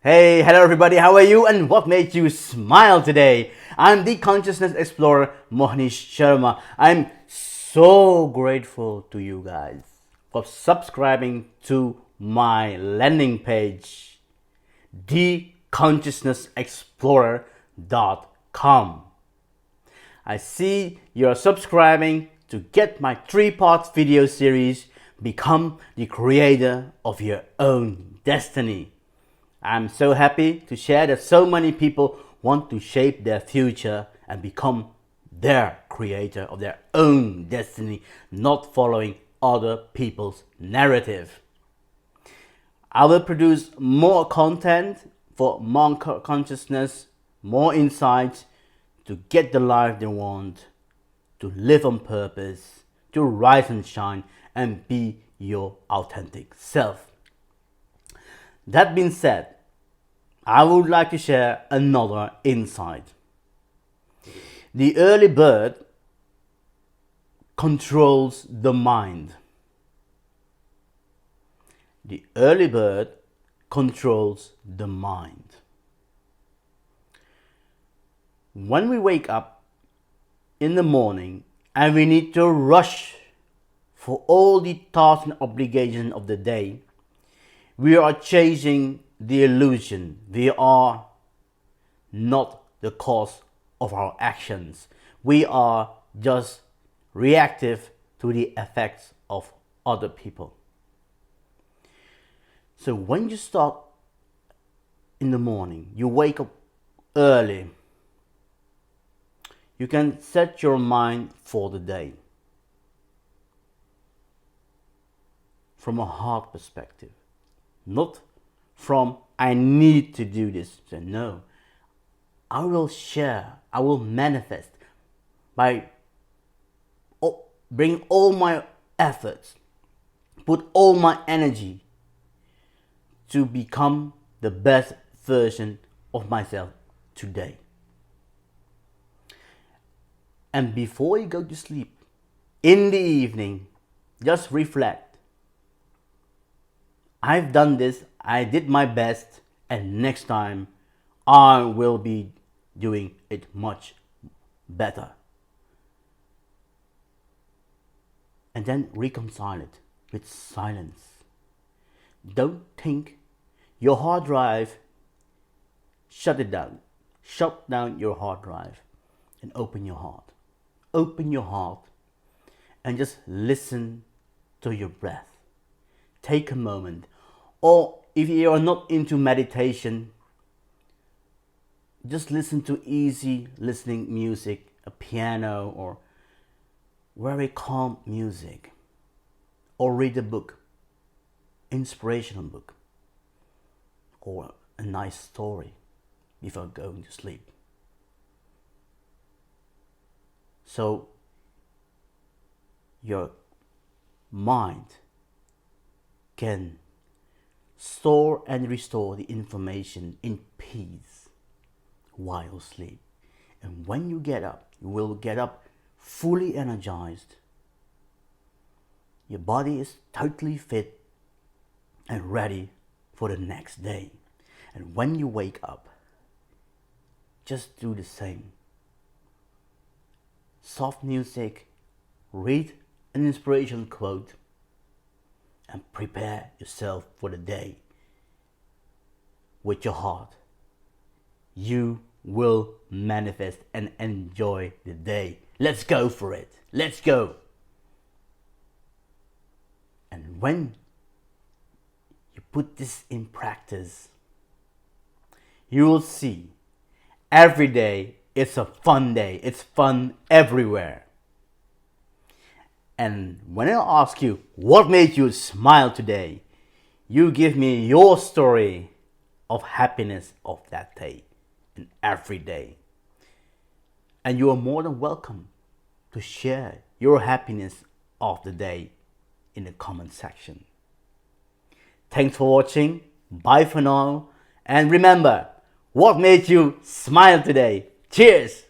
Hey, hello everybody, how are you and what made you smile today? I'm the Consciousness Explorer Mohnish Sharma. I'm so grateful to you guys for subscribing to my landing page, theconsciousnessexplorer.com. I see you're subscribing to get my 3-part video series, Become the Creator of Your Own Destiny. I'm so happy to share that so many people want to shape their future and become their creator of their own destiny, not following other people's narrative. I will produce more content for more consciousness, more insights to get the life they want, to live on purpose, to rise and shine and be your authentic self. That being said, I would like to share another insight. The early bird controls the mind. The early bird controls the mind. When we wake up in the morning and we need to rush for all the tasks and obligations of the day, we are chasing the illusion. We are not the cause of our actions. We are just reactive to the effects of other people. So when you start in the morning, you wake up early, you can set your mind for the day from a heart perspective, not from I need to do this. So no, I will share, I will manifest by bring all my efforts, put all my energy to become the best version of myself today. And before you go to sleep, in the evening, just reflect. I've done this, I did my best, and next time I will be doing it much better. And then reconcile it with silence. Don't think. Your hard drive, shut it down. Shut down your hard drive and open your heart. Open your heart and just listen to your breath. Take a moment. Or if you are not into meditation, just listen to easy listening music, a piano or very calm music. Or read a book, inspirational book, or a nice story before going to sleep. So your mind can store and restore the information in peace while you sleep. And when you get up, you will get up fully energized. Your body is totally fit and ready for the next day. And when you wake up, just do the same. Soft music, read an inspirational quote, and prepare yourself for the day. With your heart, you will manifest and enjoy the day. Let's go for it. Let's go. And when you put this in practice, you will see every day it's a fun day. It's fun everywhere. And when I ask you, what made you smile today? You give me your story of happiness of that day and every day. And you are more than welcome to share your happiness of the day in the comment section. Thanks for watching. Bye for now. And remember, what made you smile today? Cheers!